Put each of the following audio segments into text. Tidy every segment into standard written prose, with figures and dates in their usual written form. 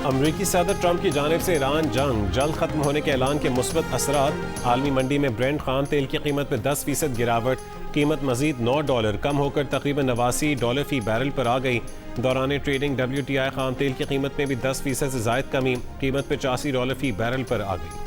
अमरीकी सदर ट्रंप की जानिब से ईरान जंग जल्द खत्म होने के ऐलान के मुस्बत असरात। आलमी मंडी में ब्रेंट खाम तेल की कीमत में 10% गिरावट। कीमत मजीद $9 कम होकर तकरीबन $89 फी बैरल पर आ गई। दौरान ट्रेडिंग WTI खाम तेल की कीमत में भी 10% से जायद कमी। कीमत $85 फी बैरल पर आ गई।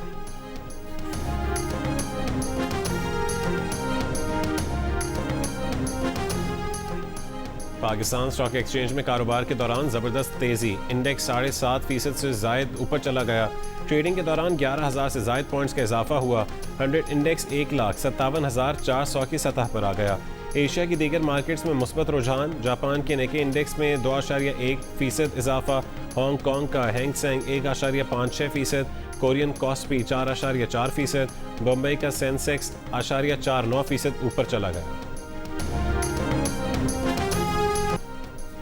पाकिस्तान स्टॉक एक्सचेंज में कारोबार के दौरान जबरदस्त तेजी। इंडेक्स 7.5% से जायद ऊपर चला गया। ट्रेडिंग के दौरान 11,000 से जायद पॉइंट्स का इजाफा हुआ। 100 इंडेक्स 1,57,400 की सतह पर आ गया। एशिया की दीगर मार्केट्स में मुस्बत रुझान। जापान के निक्के इंडेक्स में 2.1% इजाफा। हांगकॉन्ग का Hang Seng 1.56%। Korean KOSPI 4.4%। Bombay का सेंसेक्स 0.49% ऊपर चला गया।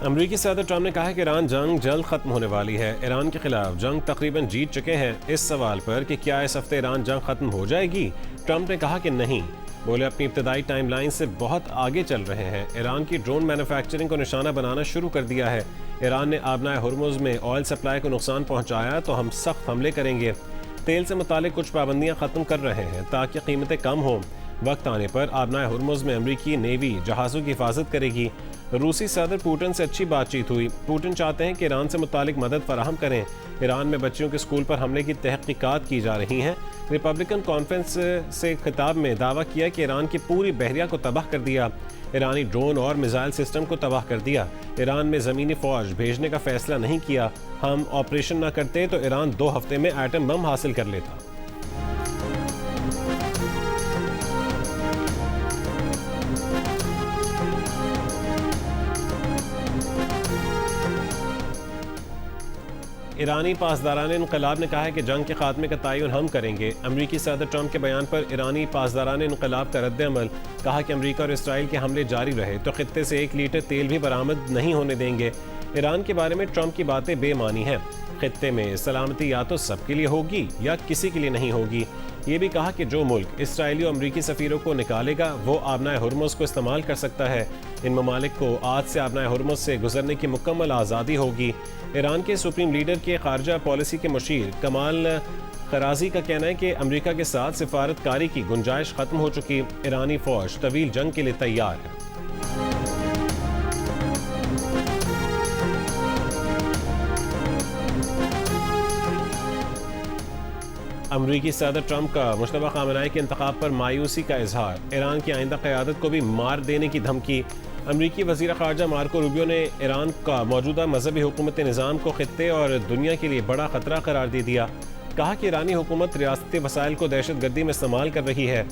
अमरीकी सदर ट्रंप ने कहा है कि ईरान जंग जल्द खत्म होने वाली है। ईरान के खिलाफ जंग तकरीबन जीत चुके हैं। इस सवाल पर कि क्या इस हफ्ते ईरान जंग खत्म हो जाएगी, ट्रंप ने कहा कि नहीं। बोले अपनी इब्तदाई टाइमलाइन से बहुत आगे चल रहे हैं। ईरान की ड्रोन मैन्युफैक्चरिंग को निशाना बनाना शुरू कर दिया है। ईरान ने आबनाए हुर्मुज़ में ऑयल सप्लाई को नुकसान पहुँचाया तो हम सख्त हमले करेंगे। तेल से मुतालिक कुछ पाबंदियाँ ख़त्म कर रहे हैं ताकि कीमतें कम हों। वक्त आने पर आबनाए हुर्मुज़ में अमरीकी नेवी जहाज़ों की हिफाजत करेगी। रूसी सदर पुतिन से अच्छी बातचीत हुई। पुतिन चाहते हैं कि ईरान से मुतालिक मदद फराहम करें। ईरान में बच्चियों के स्कूल पर हमले की तहकीकात की जा रही हैं। रिपब्लिकन कॉन्फ्रेंस से खिताब में दावा किया कि ईरान की पूरी बहरिया को तबाह कर दिया। ईरानी ड्रोन और मिसाइल सिस्टम को तबाह कर दिया। ईरान में ज़मीनी फ़ौज भेजने का फैसला नहीं किया। हम ऑपरेशन न करते तो ईरान 2 हफ्ते में एटम बम हासिल कर लेता। ईरानी पासदारान इनकलाब ने कहा है कि जंग के खात्मे का तयन हम करेंगे। अमरीकी सदर ट्रंप के बयान पर ईरानी पासदारान इनकलाब का रद्द-ए-अमल। कहा कि अमरीका और इसराइल के हमले जारी रहे तो खित्ते से 1 लीटर तेल भी बरामद नहीं होने देंगे। ईरान के बारे में ट्रंप की बातें बेमानी हैं। खित्ते में सलामती या तो सबके लिए होगी या किसी के लिए नहीं होगी। ये भी कहा कि जो मुल्क इसराइली और अमरीकी सफ़ीरों को निकालेगा वो आबनाए हुर्मुज़ को इस्तेमाल कर सकता है। इन ममालिक को आज से आबनाए हुर्मुज़ से गुजरने की मुकम्मल आज़ादी होगी। ईरान के सुप्रीम लीडर के खारजा पॉलिसी के मुशीर कमाल खराजी का कहना है कि अमरीका के साथ सिफारतकारी की गुंजाइश खत्म हो चुकी। ईरानी फ़ौज तवील जंग के लिए तैयार है। अमरीकी सदर ट्रंप का मुश्तबा ख़ामेनेई के इंतखाब पर मायूसी का इजहार। ईरान की आइंदा क़यादत को भी मार देने की धमकी। अमरीकी वज़ीर ख़ारजा मार्को रूबियो ने ईरान का मौजूदा मजहबी हुकूमती निज़ाम को खित्ते और दुनिया के लिए बड़ा ख़तरा करार दे दिया। कहा कि ईरानी हुकूमत रियासती वसाइल को दहशतगर्दी में इस्तेमाल कर रही है।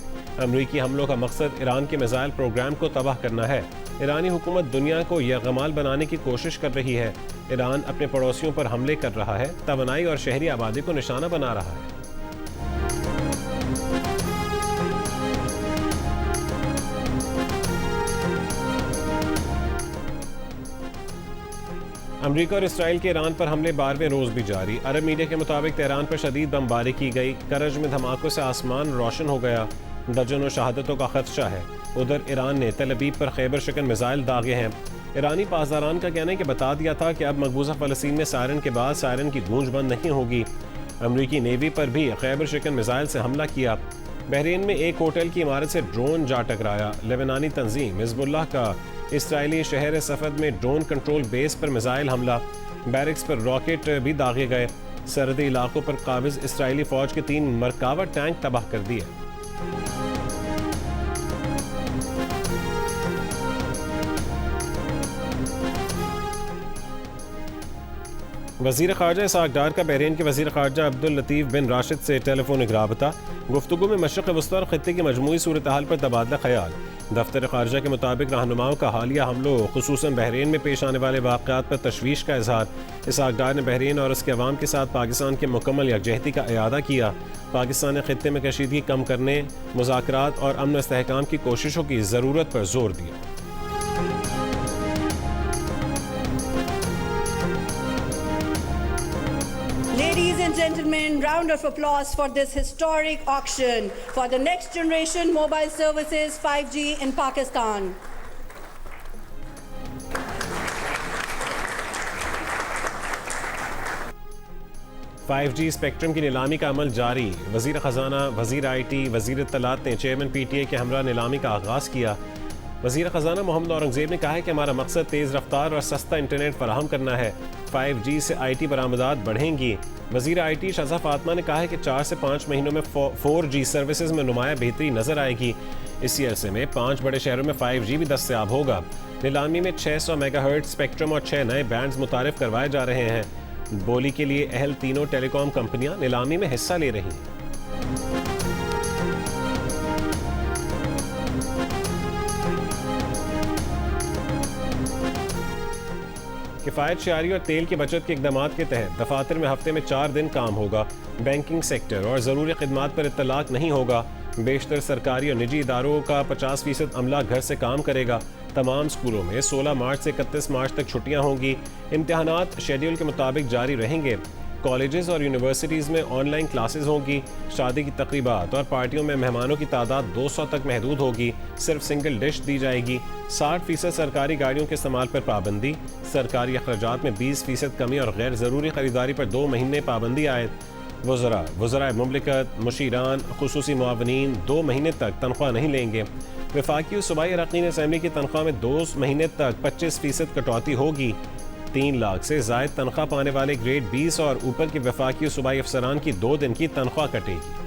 अमरीकी हमलों का मकसद ईरान के मिसाइल प्रोग्राम को तबाह करना है। ईरानी हुकूमत दुनिया को यरगमाल बनाने की कोशिश कर रही है। ईरान अपने पड़ोसियों पर हमले कर रहा है, तवानाई और शहरी आबादी को निशाना बना रहा है। अमरीका और इसराइल के ईरान पर हमले 12वें रोज भी जारी। अरब मीडिया के मुताबिक तेहरान पर शदीद बमबारी की गई। करज में धमाकों से आसमान रोशन हो गया। दर्जनों शहादतों का खदशा है। उधर ईरान ने तेल अवीव पर खैबर शिकन मिसाइल दागे हैं। ईरानी पासदारान का कहना है कि बता दिया था कि अब मकबूजा फ़लस्तीन में सायरन के बाद सायरन की गूंज बंद नहीं होगी। अमरीकी नेवी पर भी खैबर शिकन मिसाइल से हमला किया। बहरीन में एक होटल की इमारत से ड्रोन जा टकराया। लेबनानी तंजीम हिज़्बुल्लाह का इसराइली शहर सफ़द में ड्रोन कंट्रोल बेस पर मिसाइल हमला। बैरिक्स पर रॉकेट भी दागे गए। सरहदी इलाकों पर काबिज इसराइली फ़ौज के 3 मरकावा टैंक तबाह कर दिए। वज़ीर ख़ारजा इसहाक़ डार का बहरीन के वज़ीर ख़ारजा अब्दुल लतीफ़ बिन राशिद से टेलीफोनिक राबता। गुफ्तगू में मशरिक़ वस्ता और ख़ित्ते की मजमूई सूरत हाल पर तबादला ख़याल। दफ्तर ख़ारजा के मुताबिक रहनुमाओं का हालिया हमलों ख़ुसूसन बहरीन में पेश आने वाले वाक़यात पर तशवीश का इजहार। इसहाक़ डार ने बहरीन और उसके अवाम के साथ पाकिस्तान की मुकम्मल यकजहती का इयादा किया। पाकिस्तान ने ख़ित्ते में कशीदगी कम करने, मुज़ाकरात और अमन इस्तेहकाम की कोशिशों की ज़रूरत पर जोर दिया। Ladies and gentlemen, round of applause for this historic auction for the next generation mobile services 5G in Pakistan. 5G spectrum की नीलामी का अमल जारी। वज़ीर ख़जाना, वज़ीर IT, वज़ीर इत्तलात ने चेयरमैन PTA के हमरा नीलामी का आगाज़ किया। वज़ीर ख़जाना मोहम्मद औरंगज़ेब ने कहा है कि हमारा मकसद तेज़ रफ्तार और सस्ता इंटरनेट फराहम करना है। 5G से IT बरामदात बढ़ेंगी। वज़ीर IT शज़ा फातमा ने कहा है कि 4 से 5 महीनों में 4G सर्विसेज में नुमाया बेहतरी नजर आएगी। इसी अरसे में 5 बड़े शहरों में 5G भी दस्तयाब होगा। नीलामी में 600 मेगाहर्ट्ज़ स्पेक्ट्रम और 6 नए बैंड्स मुतारिफ करवाए जा रहे हैं। बोली के लिए अहल तीनों टेलीकॉम कंपनियां नीलामी में हिस्सा ले रही हैं। किफ़ायत शारी और तेल की बचत के इक़दाम के तहत दफातर में हफ्ते में 4 दिन काम होगा। बैंकिंग सेक्टर और ज़रूरी खिदमात पर इत्तलाक नहीं होगा। बेशतर सरकारी और निजी इदारों का 50% अमला घर से काम करेगा। तमाम स्कूलों में 16 मार्च से 31 मार्च तक छुट्टियां होंगी। इम्तिहानात शेड्यूल के मुताबिक जारी रहेंगे। कॉलेजेस और यूनिवर्सिटीज़ में ऑनलाइन क्लासेस होंगी। शादी की तकरीबात और पार्टियों में मेहमानों की तादाद 200 तक महदूद होगी। सिर्फ सिंगल डिश दी जाएगी। 60% सरकारी गाड़ियों के इस्तेमाल पर पाबंदी। सरकारी अखराजात में 20% कमी और गैर ज़रूरी खरीदारी पर 2 महीने पाबंदी आयद। वज़राए मुमलिकत, मुशीरान, खुसूसी मुआवनीन 2 महीने तक तनख्वाह नहीं लेंगे। वफाकी सूबाई अरकान असम्बली की तनख्वाह में 2 महीने तक 25% कटौती होगी। 3 लाख से ज़ायद तनख्वाह पाने वाले ग्रेड 20 और ऊपर के वफाकी सूबाई अफसरान की 2 दिन की तनख्वाह कटेगी।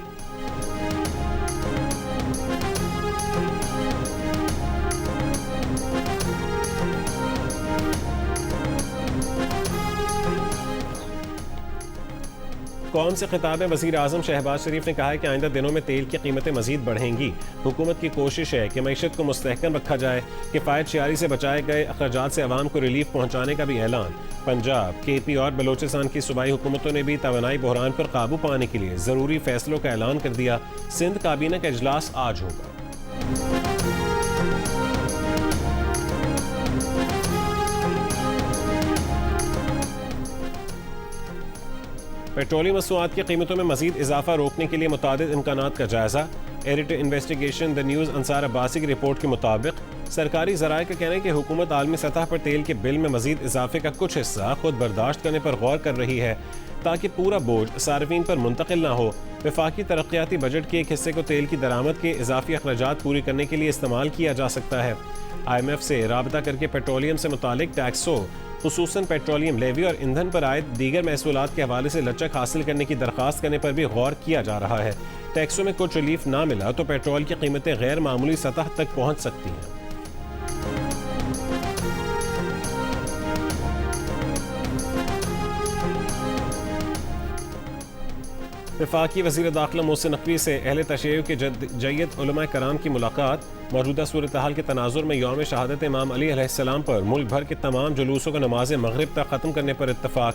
कौम से खिताब में वज़ीर आज़म शहबाज शरीफ ने कहा है कि आइंदा दिनों में तेल की कीमतें मज़ीद बढ़ेंगी। हुकूमत की कोशिश है कि मईशत को मुस्तहकम रखा जाए। किफ़ायत शारी से बचाए गए अखराजात से अवाम को रिलीफ पहुँचाने का भी ऐलान। पंजाब, KP और बलोचिस्तान की सूबाई हुकूमतों ने भी तवानाई बहरान पर काबू पाने के लिए ज़रूरी फैसलों का ऐलान कर दिया। सिंध काबीना का इजलास आज होगा। पेट्रोलियम मसनूआत की कीमतों में मजीद इजाफा रोकने के लिए मुतादिद इम्कानात का जायजा। Editor investigation the news Ansar Abbasi की रिपोर्ट के मुताबिक सरकारी ज़राए का कहना है कि हुकूमत आलमी सतह पर तेल के बिल में मजीद इजाफे का कुछ हिस्सा खुद बर्दाश्त करने पर गौर कर रही है ताकि पूरा बोझ सार्फिन पर मुंतकिल ना हो। वफाकी तरक्याती बजट के एक हिस्से को तेल की दरामद के इजाफी अखराजात पूरी करने के लिए इस्तेमाल किया जा सकता है। IMF से राबता करके पेट्रोलियम से मुतालिक टैक्सों, खुसूसन पेट्रोलियम लेवी और ईंधन पर आयद दीगर महसूलात के हवाले से लचक हासिल करने की दरख्वास्त करने पर भी गौर किया जा रहा है। टैक्सों में कुछ रिलीफ ना मिला तो पेट्रोल की कीमतें गैर मामूली सतह तक पहुंच सकती हैं। वफाकी वज़ीर दाखिला मोहसिन नकवी से अहले तशय्युअ के जय्यद उलमा कराम की मुलाकात। मौजूदा सूरत हाल के तनाजुर में यौम शहादत इमाम अली अलैहिस्सलाम पर मुल्क भर के तमाम जुलूसों का नमाज मगरिब तक ख़त्म करने पर इत्तफाक।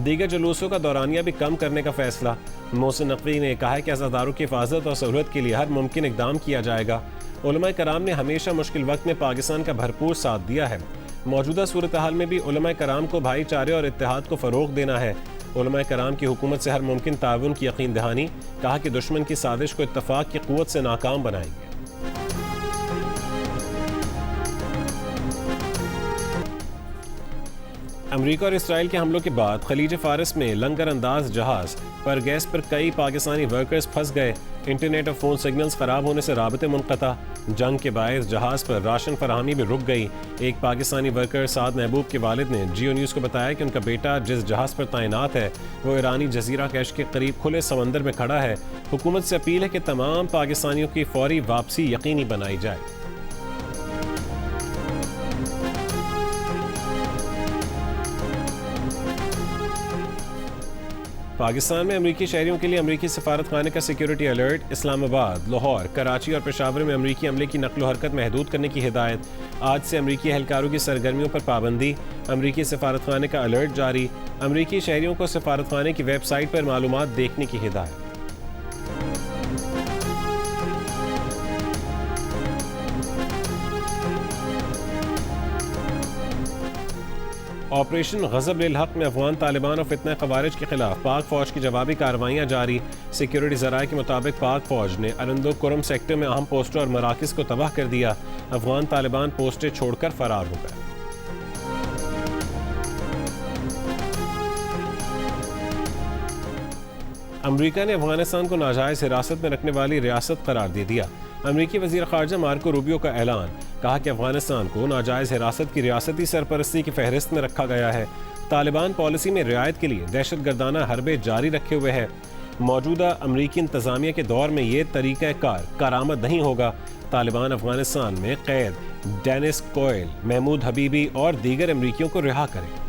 दीगर जुलूसों का दौरानिया भी कम करने का फैसला। मोहसिन नकवी ने कहा है कि अज़ादारों की हिफाजत और सहूलत के लिए हर मुमकिन इक़दाम किया जाएगा। उलमा कराम ने हमेशा मुश्किल वक्त में पाकिस्तान का भरपूर साथ दिया है। मौजूदा सूरत हाल में भी उलमा कराम को भाईचारे और इत्तेहाद को फ़रोग़ देना है। उलमा कराम की हुकूमत से हर मुमकिन ताउन की यकीन दहानी। कहा कि दुश्मन की साजिश को इत्तफाक की क़ुव्वत से नाकाम बनाएंगे। अमरीका और इसराइल के हमलों के बाद खलीज फारिस में लंगर अंदाज जहाज़ पर गैस पर कई पाकिस्तानी वर्कर्स फंस गए। इंटरनेट और फ़ोन सिग्नल्स ख़राब होने से राबते मुनक़ता। जंग के बायस जहाज़ पर राशन फराहमी भी रुक गई। एक पाकिस्तानी वर्कर साद महबूब के वालिद ने जियो न्यूज़ को बताया कि उनका बेटा जिस जहाज़ पर तैनात है वो ईरानी जजीरा कैश के करीब खुले समंदर में खड़ा है। हुकूमत से अपील है कि तमाम पाकिस्तानियों की फौरी वापसी यकीनी बनाई जाए। पाकिस्तान में अमरीकी शहरियों के लिए अमरीकी सफारत खाने का सिक्योरिटी अलर्ट। इस्लामाबाद, लाहौर, कराची और पेशावर में अमरीकी अमले की नकलो हरकत महदूद करने की हिदायत। आज से अमरीकी एहलकारों की सरगर्मियों पर पाबंदी। अमरीकी सफारत खाने का अलर्ट जारी। अमरीकी शहरियों को सफारत खाने की वेबसाइट पर मालूमात देखने की हिदायत। ऑपरेशन गज़ब लिल हक़ में अफगान तालिबान और फितना ख़वारिज के खिलाफ पाक फ़ौज की जवाबी कार्रवाइयाँ जारी। सिक्योरिटी ज़राए के मुताबिक पाक फ़ौज ने अरंदो कुरम सेक्टर में अहम पोस्टों और मराकिज़ को तबाह कर दिया। अफगान तालिबान पोस्टें छोड़कर फरार हो गए। अमरीका ने अफगानिस्तान को नाजायज हिरासत में रखने वाली रियासत करार दे दिया। अमरीकी वज़ीर ख़ारजा मार्को रूबियो का ऐलान, कहा कि अफगानिस्तान को नाजायज हिरासत की रियासती सरपरस्ती की फहरिस्त में रखा गया है। तालिबान पॉलिसी में रियायत के लिए दहशतगर्दाना हरबे जारी रखे हुए है। मौजूदा अमरीकी इंतज़ामिया के दौर में ये तरीक़ाकार कारामद नहीं होगा। तालिबान अफगानिस्तान में कैद डेनिस कोयल, महमूद हबीबी और दीगर अमरीकियों को रिहा करे।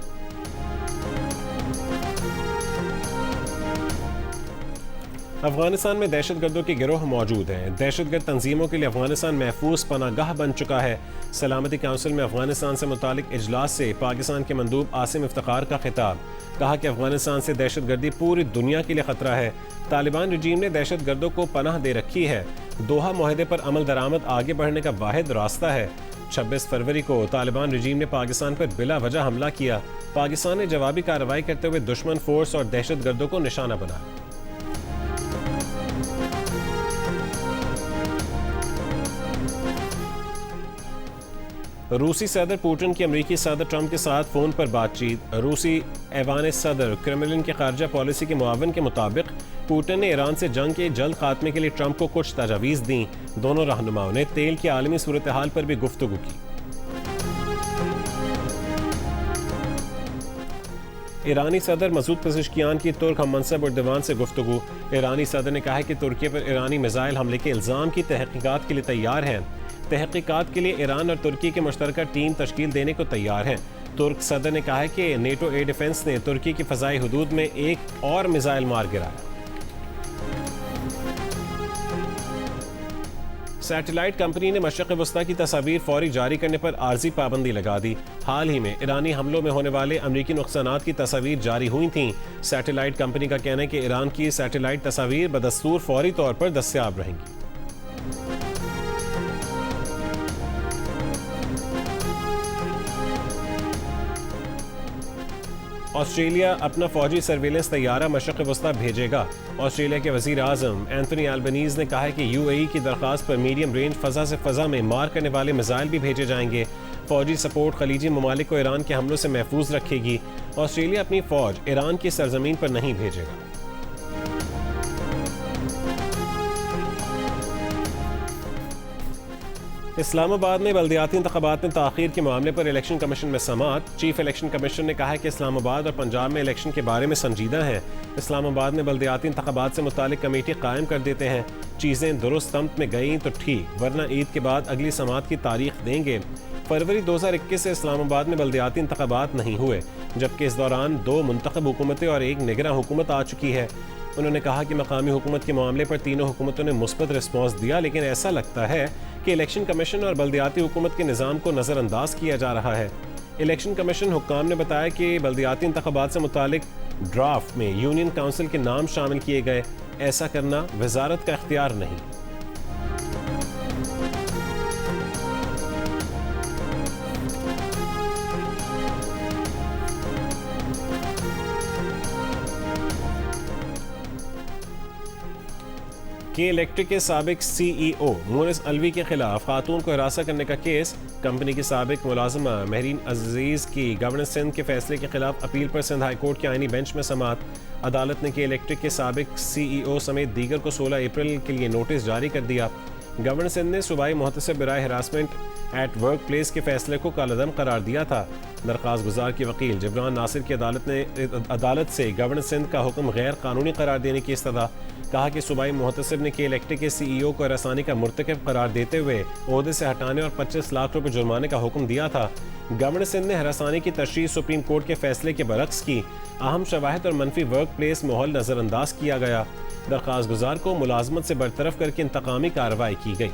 अफगानिस्तान में दहशतगर्दों के गिरोह मौजूद हैं। दहशतगर्द तंजीमों के लिए अफगानिस्तान महफूज पनागाह बन चुका है। सलामती काउंसिल में अफगानिस्तान से मुतालिक इजलास से पाकिस्तान के मंदूब आसिम इफ्तिखार का खिताब, कहा कि अफगानिस्तान से दहशतगर्दी पूरी दुनिया के लिए खतरा है। तालिबान रजीम ने दहशतगर्दों को पनाह दे रखी है। दोहा मुआहदे पर अमल दरामद आगे बढ़ने का वाहिद रास्ता है। 26 फरवरी को तालिबान रजीम ने पाकिस्तान पर बिला वजह हमला किया। पाकिस्तान ने जवाबी कार्रवाई करते हुए दुश्मन फोर्स और दहशतगर्दों को निशाना बनाया। रूसी सदर पुतिन की अमरीकी सदर ट्रंप के साथ फ़ोन पर बातचीत। रूसी ऐवान सदर क्रेमलिन के खारजा पॉलिसी के मुआवन के मुताबिक पुतिन ने ईरान से जंग के जल्द खात्मे के लिए ट्रंप को कुछ तजावीज़ दी। दोनों रहनुमाओं ने तेल की आलमी सूरत हाल पर भी गुफ्तगू की। ईरानी सदर मसूद पेज़ेश्कियान की तुर्क हम मनसब और दीवान से गुफ्तगू। ईरानी सदर ने कहा है कि तुर्की पर ईरानी मिसाइल हमले के इल्ज़ाम की तहकीकात के लिए तैयार हैं। तहकीकात के लिए ईरान और तुर्की की मुश्तरका टीम तश्कील देने को तैयार है। तुर्क सदर ने कहा है कि नेटो एयर डिफेंस ने तुर्की की फ़ज़ाई हुदूद में एक और मिसाइल मार गिराया। सैटेलाइट कंपनी ने मशरिक़ वस्ता की तस्वीर फौरी जारी करने पर आर्जी पाबंदी लगा दी। हाल ही में ईरानी हमलों में होने वाले अमरीकी नुकसानात की तस्वीर जारी हुई थीं। सैटेलाइट कंपनी का कहना है कि ईरान की सैटेलाइट तस्वीर बदस्तूर फौरी तौर पर दस्तयाब रहेंगी। ऑस्ट्रेलिया अपना फौजी सर्वेलेंस तैयारा मशरिक़ वस्ता भेजेगा। ऑस्ट्रेलिया के वज़ीर आज़म एंथनी अल्बनीज़ ने कहा है कि यूएई की दरख्वास्त पर मीडियम रेंज फ़ज़ा से फ़ज़ा में मार करने वाले मिसाइल भी भेजे जाएंगे। फ़ौजी सपोर्ट खलीजी ममालिक को ईरान के हमलों से महफूज रखेगी। ऑस्ट्रेलिया अपनी फ़ौज ईरान की सरजमीन पर नहीं भेजेगा। इस्लामाबाद में बल्दियाती इंतख़ाबात में ताख़ीर के मामले पर इलेक्शन कमीशन में समाअत। चीफ इलेक्शन कमीशन ने कहा है कि इस्लामाबाद और पंजाब में इलेक्शन के बारे में संजीदा है। इस्लामाबाद में बल्दियाती इंतख़ाबात से मुतालिक कमेटी कायम कर देते हैं। चीज़ें दुरुस्त तमत में गईं तो ठीक, वरना ईद के बाद अगली समाअत की तारीख देंगे। फरवरी 2021 से इस्लामाबाद में बल्दियाती इंतख़ाबात नहीं हुए, जबकि इस दौरान 2 मुंतखब हुकूमतें और 1 निगरां हुकूमत आ चुकी है। उन्होंने कहा कि मकामी हुकूमत के मामले पर तीनों हुकूमतों ने मुस्बत रिस्पॉन्स दिया, लेकिन ऐसा लगता है कि इलेक्शन कमीशन और बल्दियाती हुकूमत के निज़ाम को नज़रअंदाज किया जा रहा है। इलेक्शन कमीशन हुक्काम ने बताया कि बल्दियाती इंतख़ाबात से मुतालिक ड्राफ्ट में यूनियन काउंसिल के नाम शामिल किए गए। ऐसा करना वजारत का इख्तियार नहीं। के इलेक्ट्रिक के साबिक CEO मोनिस अलवी के खिलाफ खातून को हिरासत करने का केस। कंपनी की साबिक मुलाजिमा महरीन अजीज़ की गवर्नर सिंध के फैसले के खिलाफ अपील पर सिंध हाई कोर्ट के आईनी बेंच में समाअत। अदालत ने के इलेक्ट्रिक के साबिक CEO समेत दीगर को 16 अप्रैल के लिए नोटिस जारी कर दिया। गवर्नर सिंध ने सूबाई मुहतसिब बराए हिरासमेंट एट वर्क प्लेस के फैसले को कालअदम करार दिया था। दरख्वास्त गुजार के वकील जबरान नासिर की अदालत से गवर्नर सिंध का हुक्म गैर कानूनी करार देने की इस्तदा। कहा कि सूबाई मुहतसिब ने के इलेक्ट्रिक के CEO को हरासानी का मुर्तकब करार देते हुए ओहदे से हटाने और 25 लाख रुपए जुर्माने का हुक्म दिया था। गवर्नर सिंध ने हरासानी की तशरीह सुप्रीम कोर्ट के फैसले के बरक्स की। अहम शवाहिद और मनफी वर्क प्लेस माहौल नज़रअंदाज किया गया। दरख्वास्त गुजार को मुलाजमत से बरतरफ करके इंतकामी कार्रवाई की गई।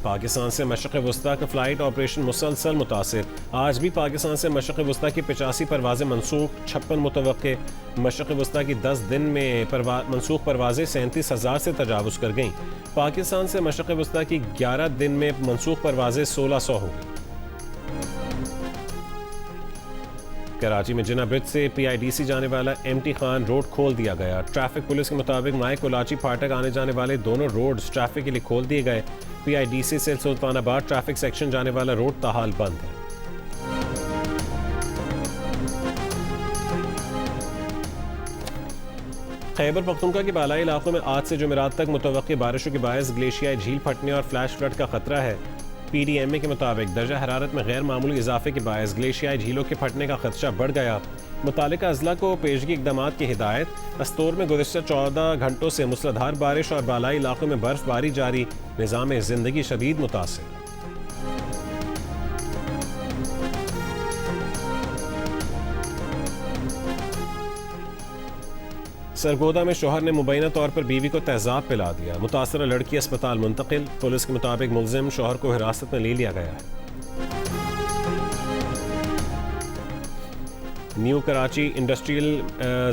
पाकिस्तान से मशरिक़ वस्ता का फ़्लाइट ऑपरेशन मुसलसल मुतासिर। आज भी पाकिस्तान से मशरिक़ वस्ता की 85 परवाज़ें मनसूख, 56 मुतवक्के। मशरिक़ वस्ता की 10 दिन में मनसूख परवाज़ें 37,000 से तजावुज़ कर गईं। पाकिस्तान से मशरिक़ वस्ता की 11 दिन में मनसूख परवाज़ें 1600 हो गई। कराची में जिना ब्रिज से PIDC जाने वाला MT खान रोड खोल दिया गया। ट्रैफिक पुलिस के मुताबिक माई कोलाची फाटक आने जाने वाले दोनों रोड्स ट्रैफिक के लिए खोल दिए गए। PIDC से सुल्तानाबाद ट्रैफिक सेक्शन जाने वाला रोड ताहाल बंद है। खैबर पख्तूनख्वा के बालाई इलाकों में आज से जुमेरात तक मुतवक्की बारिशों के बायस ग्लेशियाई झील फटने और फ्लैश फ्लड का खतरा है। PDMA के मुताबिक दर्जा हरारत में गैर मामूली इजाफे के बायस ग्लेशियाई झीलों के फटने का खदशा बढ़ गया। मुतालिका अजला को पेशगी इकदाम की हिदायत। अस्तोर में गुज़िश्ता 14 घंटों से मूसलाधार बारिश और बालाई इलाकों में बर्फबारी जारी। निज़ाम ज़िंदगी शदीद मुतासिर। सरगोदा में शोहर ने मुबैना तौर पर बीवी को तेजाब पिला दिया। मुतासरा लड़की अस्पताल मुंतकिल। पुलिस के मुताबिक मुलजिम शोहर को हिरासत में ले लिया गया है। न्यू कराची इंडस्ट्रियल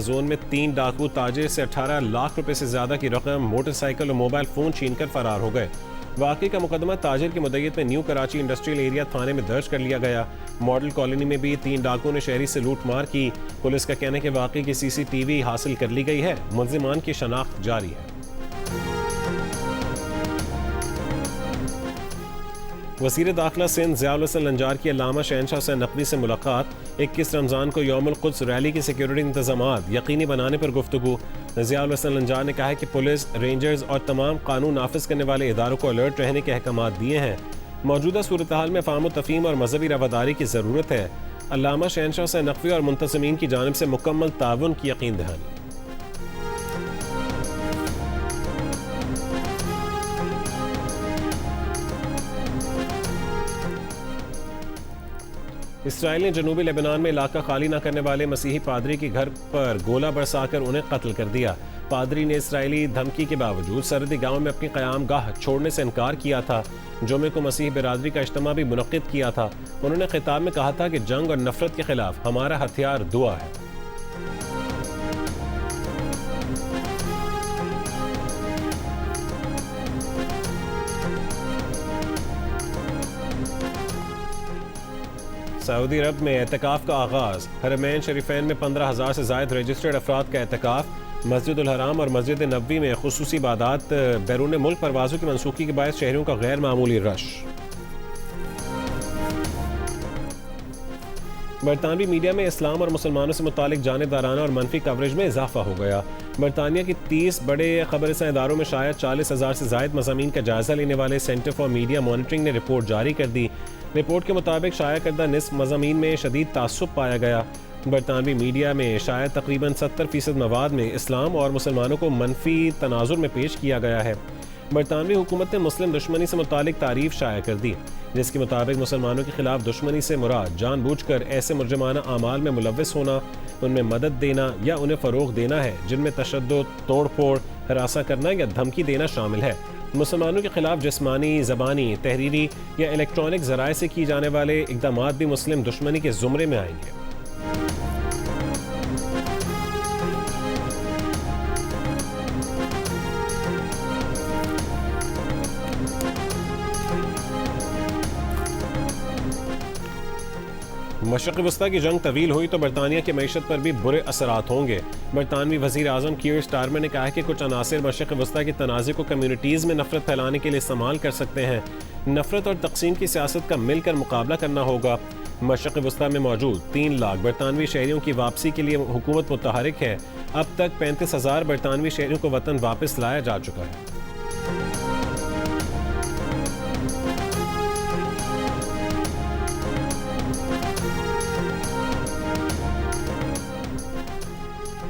जोन में 3 डाकू ताजिर से 18 लाख रुपए से ज्यादा की रकम, मोटरसाइकिल और मोबाइल फोन छीनकर फरार हो गए। वाकई का मुकदमा ताजिर की मुद्दत में न्यू कराची इंडस्ट्रियल एरिया थाने में दर्ज कर लिया गया। मॉडल कॉलोनी में भी 3 डाकुओं ने शहरी से लूटमार की। पुलिस का कहना है कि वाकई की CCTV हासिल कर ली गई है। मुल्जिमान की शनाख्त जारी है। वज़ीर दाखिला सिंध ज़ियाउल हसन लंजार की अल्लामा शहनशाह हुसैन नकवी से मुलाकात। 21 रमज़ान को यौमुल क़ुद्स रैली की सिक्योरिटी इंतज़ामात यकीनी बनाने पर गुफ्तगू। ज़ियाउल हसन लंजार ने कहा है कि पुलिस, रेंजर्स और तमाम कानून नाफिज करने वाले इदारों को अलर्ट रहने के अहकामात दिए हैं। मौजूदा सूरत हाल में फ़ाहम तफ़हीम और मजहबी रवादारी की ज़रूरत है। अल्लामा शहनशाह हुसैन नकवी और मुंतज़मीन की जानिब से मुकम्मल ताउन की यकीन दहानी। इसराइल ने जनूबी लेबनान में इलाका खाली न करने वाले मसीही पादरी के घर पर गोला बरसाकर उन्हें कत्ल कर दिया। पादरी ने इसराइली धमकी के बावजूद सरहदी गांव में अपनी क़याम गाह छोड़ने से इनकार किया था। जुमे को मसीही बिरादरी का इज्तिमा भी मुनक्किद किया था। उन्होंने खिताब में कहा था कि जंग और नफरत के खिलाफ हमारा हथियार दुआ है। सऊदी अरब में एतकाफ का आगाज। हरमैन शरीफैन में 15,000 से ज़ायद रजिस्टर्ड अफराद का एतकाफ। मस्जिदुल हराम और मस्जिद नबवी में खुसूसी इबादात। बैरून मुल्क परवाज़ों की मनसूखी के बायस शहरियों का गैर मामूली रश। बरतानवी मीडिया में इस्लाम और मुसलमानों से मुतालिक जानेदाराना और मनफी कवरेज में इजाफा हो गया। बरतानिया की 30 बड़े खबरसां इदारों में शायद 40,000 से ज़ायद मज़ामीन का जायज़ा लेने वाले सेंटर फॉर मीडिया मॉनिटरिंग ने रिपोर्ट जारी कर दी। रिपोर्ट के मुताबिक शाया करदा निस्फ मज़ामीन में शदीद तासुब पाया गया। बरतानवी मीडिया में शायद तकरीबन 70% मवाद में इस्लाम और मुसलमानों को मनफी तनाजुर में पेश किया गया है। बरतानवी हुकूमत ने मुस्लिम दुश्मनी से मुतालिक तारीफ शाया कर दी, जिसके मुताबिक मुसलमानों के खिलाफ दुश्मनी से मुराद जानबूझकर ऐसे मुजरमाना आमाल में मुलव्वस होना, उनमें मदद देना या उन्हें फ़रोग़ देना है जिनमें तशद्दुद, तोड़ फोड़, हरासा करना या धमकी देना शामिल है। मुसलमानों के खिलाफ जिस्मानी, ज़बानी, तहरीरी या इलेक्ट्रॉनिक ज़राए से किए जाने वाले इक़दामात भी मुस्लिम दुश्मनी के ज़ुमरे में आएंगे। मशरिक़ वस्ता की जंग तवील हुई तो बरतानिया की मईशत पर भी बुरे असरात होंगे। बरतानवी वज़ीर आज़म कीर स्टारमर ने कहा है कि कुछ अनासिर मशरिक़ वस्ता के तनाज़े को कम्युनिटीज़ में नफरत फैलाने के लिए इस्तेमाल कर सकते हैं। नफरत और तकसीम की सियासत का मिलकर मुकाबला करना होगा। मशरिक़ वस्ता में मौजूद 3 लाख बरतानवी शहरियों की वापसी के लिए हुकूमत मुतहरिक है। अब तक 35,000 बरतानवी शहरियों को वतन वापस लाया जा चुका है।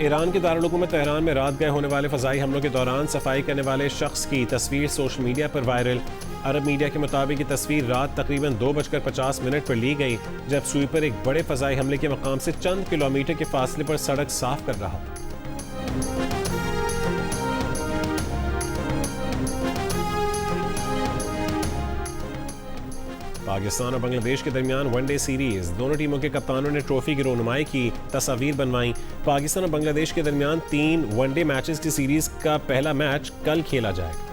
ईरान के दारुल-हुकूमत तेहरान में रात गए होने वाले फ़ज़ाई हमलों के दौरान सफाई करने वाले शख्स की तस्वीर सोशल मीडिया पर वायरल। अरब मीडिया के मुताबिक ये तस्वीर रात तकरीबन 2:50 पर ली गई, जब स्वीपर एक बड़े फ़ज़ाई हमले के मकाम से चंद किलोमीटर के फासले पर सड़क साफ कर रहा था। पाकिस्तान और बांग्लादेश के दरमियान वनडे सीरीज। दोनों टीमों के कप्तानों ने ट्रॉफी की रोनुमाई की, तस्वीर बनवाई। पाकिस्तान और बांग्लादेश के दरमियान 3 वनडे मैचेस की सीरीज का पहला मैच कल खेला जाएगा।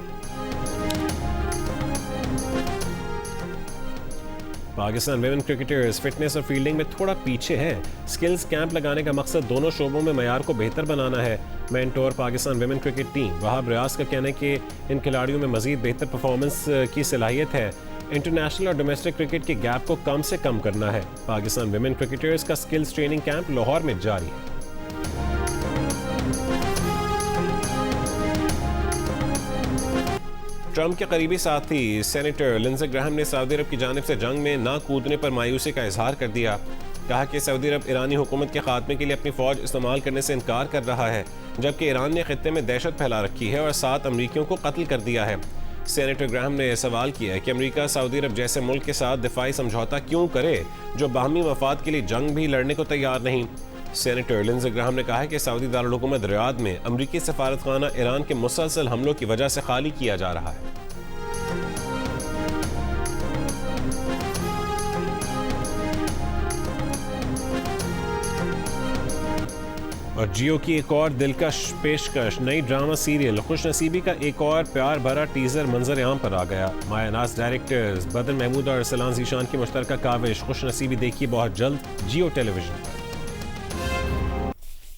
पाकिस्तान विमेन क्रिकेटर्स फिटनेस और फील्डिंग में थोड़ा पीछे है। स्किल्स कैंप लगाने का मकसद दोनों शोबों में मयार को बेहतर बनाना है। Mentor Pakistan women cricket team Wahab Riaz का कहना है कि इन खिलाड़ियों में मजीद बेहतर परफॉर्मेंस की सलाहियत है। इंटरनेशनल और डोमेस्टिक क्रिकेट के गैप को कम से कम करना है। पाकिस्तान विमेन क्रिकेटर्स का स्किल्स ट्रेनिंग कैंप लाहौर में जारी है। ट्रंप के करीबी साथी सेनेटर लिंडसे ग्राहम ने सऊदी अरब की जानिब से जंग में ना कूदने पर मायूसी का इजहार कर दिया। कहा कि सऊदी अरब ईरानी हुकूमत के खात्मे के लिए अपनी फौज इस्तेमाल करने से इनकार कर रहा है, जबकि ईरान ने खित्ते में दहशत फैला रखी है और 7 अमरीकियों को कत्ल कर दिया है। सेनेटर ग्राहम ने सवाल किया है कि अमरीका सऊदी अरब जैसे मुल्क के साथ दिफाई समझौता क्यों करे जो बाहमी मफाद के लिए जंग भी लड़ने को तैयार नहीं। सेनेटर लिंडसे ग्राहम ने कहा है कि सऊदी दारुल हुकूमत रियाद में अमरीकी सफारतखाना ईरान के मुसलसल हमलों की वजह से खाली किया जा रहा है। और जियो की एक और दिलकश पेशकश नई ड्रामा सीरियल खुशनसीबी का एक और प्यार भरा टीजर मंजर आम पर आ गया। माया नाज डायरेक्टर्स बदर महमूद और सलान जीशान की मुश्तरका काविश खुशनसीबी देखिए बहुत जल्द जियो टेलीविजन पर।